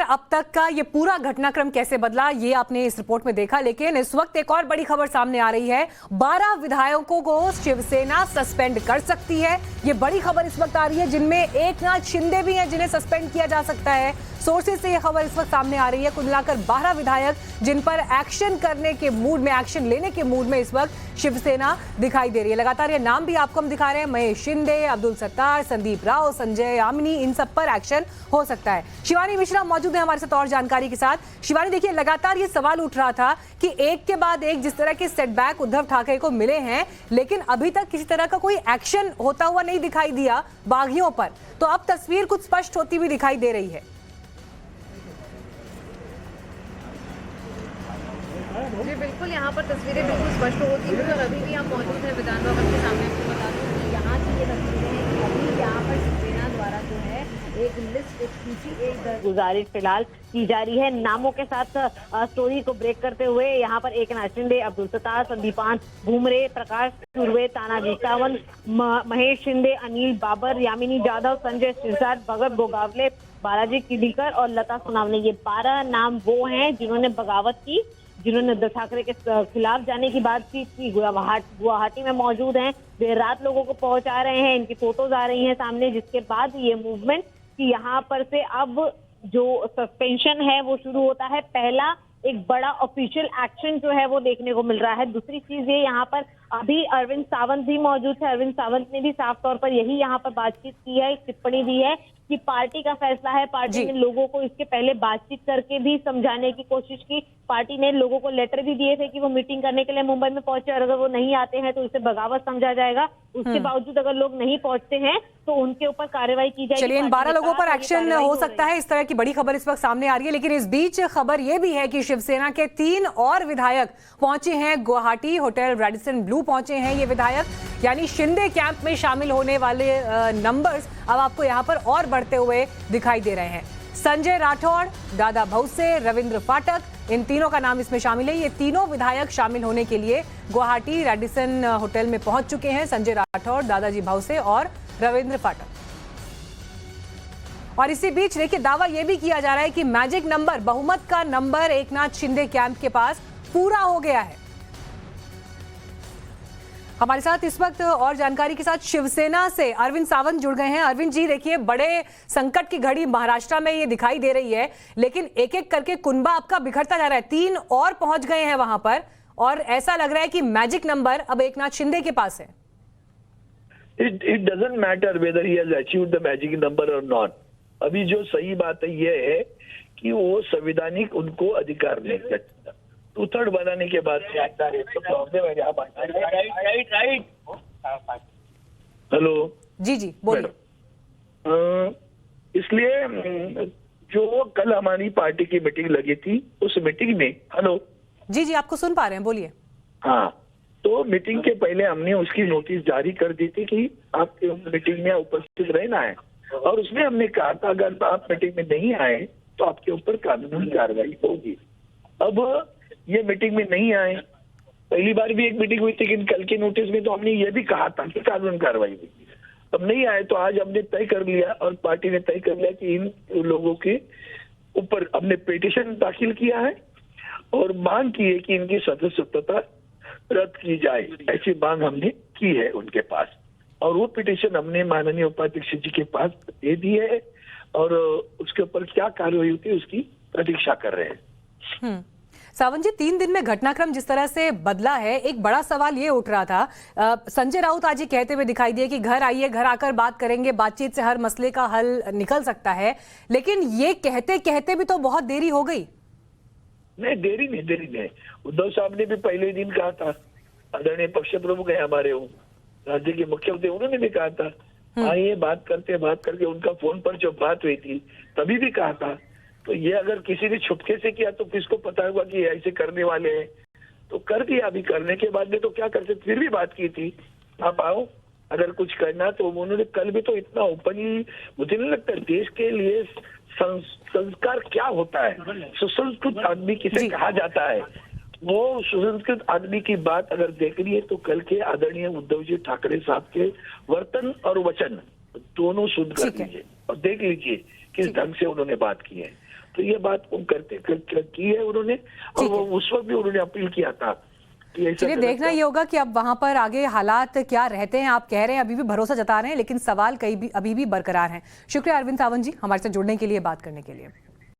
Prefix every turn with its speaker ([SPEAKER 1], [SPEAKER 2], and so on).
[SPEAKER 1] अब तक का ये पूरा घटनाक्रम कैसे बदला ये आपने इस रिपोर्ट में देखा, लेकिन इस वक्त एक और बड़ी खबर सामने आ रही है। 12 विधायकों को शिवसेना सस्पेंड कर सकती है। ये बड़ी खबर इस वक्त आ रही है, जिनमें एकनाथ शिंदे भी हैं जिन्हें सस्पेंड किया जा सकता है। सोर्सेज से ये खबर इस वक्त सामने आ रही है। कुल मिलाकर 12 विधायक जिन पर एक्शन करने के मूड में, एक्शन लेने के मूड में इस वक्त शिवसेना दिखाई दे रही है। लगातार ये नाम भी आपको हम दिखा रहे हैं, महेश शिंदे, अब्दुल सत्तार, संदीप राव, संजय यामिनी, इन सब पर एक्शन हो सकता है। शिवानी मिश्रा मौजूद है हमारे साथ और जानकारी के साथ। शिवानी, देखिए लगातार ये सवाल उठ रहा था कि एक के बाद एक जिस तरह के सेटबैक उद्धव ठाकरे को मिले हैं, लेकिन अभी तक किसी तरह का कोई एक्शन होता हुआ नहीं दिखाई दिया बागियों पर। तो अब तस्वीर कुछ स्पष्ट होती हुई दिखाई दे रही है।
[SPEAKER 2] जी बिल्कुल, यहाँ पर तस्वीरें बिल्कुल स्पष्ट होती हैं और अभी भी हम मौजूद हैं विधान भवन के सामने। आपको बता दूं कि यहाँ की ये तस्वीरें हैं कि अभी यहाँ पर शिवसेना द्वारा जो है एक लिस्ट, एक सूची, एक गुजारिश फिलहाल की जा रही है नामों के साथ। स्टोरी को ब्रेक करते हुए यहाँ पर एकनाथ शिंदे, अब्दुल सत्तार, संदीपान भूमरे, प्रकाश सुर्वे, तानाजी सावंत, महेश शिंदे, अनिल बाबर, यामिनी जाधव, संजय सिरसाट, भगत गोगावले, बालाजी किडीकर और लता सोनावने, ये 12 नाम वो हैं जिन्होंने बगावत की, जिन्होंने उद्धव ठाकरे के खिलाफ जाने की बातचीत की। गुवाहाटी में मौजूद हैं, देर रात लोगों को पहुंचा रहे हैं, इनकी फोटोज आ रही हैं सामने, जिसके बाद ये मूवमेंट कि यहाँ पर से अब जो सस्पेंशन है वो शुरू होता है। पहला एक बड़ा ऑफिशियल एक्शन जो है वो देखने को मिल रहा है। दूसरी चीज ये, यहाँ पर अभी अरविंद सावंत भी मौजूद है। अरविंद सावंत ने भी साफ तौर पर यही यहाँ पर बातचीत की है, एक टिप्पणी दी है कि पार्टी का फैसला है। पार्टी ने लोगों को इसके पहले बातचीत करके भी समझाने की कोशिश की। पार्टी ने लोगों को लेटर भी दिए थे कि वो मीटिंग करने के लिए मुंबई में पहुंचे और अगर वो नहीं आते हैं तो इसे बगावत समझा जाएगा। उसके बावजूद अगर लोग नहीं पहुंचते हैं तो उनके ऊपर कार्रवाई की जाएगी।
[SPEAKER 1] चलिए, इन 12 लोगों पर एक्शन हो सकता है, इस तरह की बड़ी खबर इस वक्त सामने आ रही है। लेकिन इस बीच खबर यह भी है कि शिवसेना के 3 और विधायक पहुंचे हैं गुवाहाटी। होटल रेडिसन ब्लू पहुंचे हैं ये विधायक, यानी शिंदे कैंप में शामिल होने वाले नंबर्स अब आपको यहां पर और बढ़ते हुए दिखाई दे रहे हैं। संजय राठौड़, दादा भौसे, रविंद्र फाटक, इन तीनों का नाम इसमें शामिल है। ये तीनों विधायक शामिल होने के लिए गुवाहाटी रेडिसन होटल में पहुंच चुके हैं। संजय राठौड़, दादाजी भौसे और रविंद्र फाटक। और इसी बीच देखिए, दावा यह भी किया जा रहा है कि मैजिक नंबर, बहुमत का नंबर एकनाथ शिंदे कैंप के पास पूरा हो गया है। हमारे साथ इस वक्त और जानकारी के साथ शिवसेना से अरविंद सावंत जुड़ गए हैं। अरविंद जी, देखिए बड़े संकट की घड़ी महाराष्ट्र में ये दिखाई दे रही है, लेकिन एक एक करके कुनबा आपका बिखरता जा रहा है। 3 और पहुंच गए हैं वहां पर और ऐसा लग रहा है कि मैजिक नंबर अब एकनाथ शिंदे के पास है।
[SPEAKER 3] It doesn't matter whether he has achieved the magic number or not. अभी जो सही बात है ये है कि वो संवैधानिक उनको अधिकार नहीं देता। 2/3 बनाने के बाद हेलो
[SPEAKER 1] जी जी बोलिए।
[SPEAKER 3] इसलिए जो कल हमारी पार्टी की मीटिंग लगी थी, उस मीटिंग में हेलो
[SPEAKER 1] जी जी आपको सुन पा रहे हैं, बोलिए।
[SPEAKER 3] हाँ, तो मीटिंग के पहले हमने उसकी नोटिस जारी कर दी थी कि आपके मीटिंग में उपस्थित रहना है, और उसमें हमने कहा था अगर आप मीटिंग में नहीं आए तो आपके ऊपर कानूनी कार्रवाई होगी। अब ये मीटिंग में नहीं आए, पहली बार भी एक मीटिंग हुई थी, लेकिन कल के नोटिस में तो हमने ये भी कहा था कि कानूनी कार्रवाई होगी। अब नहीं आए तो आज हमने तय कर लिया और पार्टी ने तय कर लिया कि इन लोगों के ऊपर हमने पिटीशन दाखिल किया है और मांग की है कि इनकी सदस्यता रद्द की जाए। ऐसी मांग हमने की है उनके पास, और वो पिटीशन हमने माननीय उपाध्यक्ष जी के पास दे दी है और उसके ऊपर क्या कार्रवाई होती है उसकी प्रतीक्षा कर रहे हैं।
[SPEAKER 1] सावंत जी, 3 दिन में घटनाक्रम जिस तरह से बदला है, एक बड़ा सवाल ये उठ रहा था। संजय राउत आज ये कहते हुए दिखाई दिए कि घर आइए, घर आकर बात करेंगे, बातचीत से हर मसले का हल निकल सकता है, लेकिन ये कहते कहते भी तो बहुत देरी हो गई।
[SPEAKER 3] नहीं, देरी नहीं। उद्धव साहब ने भी पहले दिन कहा था, आदरणीय पक्ष प्रमुख है हमारे, वो राज्य के मुख्यमंत्री, उन्होंने भी कहा था आइए बात करके उनका फोन पर जो बात हुई थी तभी भी कहा था। तो ये अगर किसी ने छुपके से किया तो किसको पता होगा कि ऐसे करने वाले हैं, तो कर दिया। अभी करने के बाद में तो क्या करते, फिर भी बात की थी आप आओ अगर कुछ करना। तो उन्होंने कल भी तो इतना ओपनली, मुझे नहीं लगता देश के लिए संस्कार क्या होता है, सुसंस्कृत आदमी किसे कहा जाता है, वो सुसंस्कृत आदमी की बात अगर देख रही है तो कल के आदरणीय उद्धव जी ठाकरे साहब के वर्तन और वचन दोनों सुन कर लीजिए और देख लीजिए किस ढंग से उन्होंने बात की है। तो ये बात वो की है उन्होंने, और
[SPEAKER 1] ठीक है।
[SPEAKER 3] वो उस वक्त भी उन्होंने अपील किया था कि ऐसा
[SPEAKER 1] चलिए
[SPEAKER 3] गलत
[SPEAKER 1] देखना ये होगा कि अब वहां पर आगे हालात क्या रहते हैं। आप कह रहे हैं अभी भी भरोसा जता रहे हैं, लेकिन सवाल अभी भी बरकरार हैं। शुक्रिया अरविंद सावंत जी हमारे साथ जुड़ने के लिए, बात करने के लिए।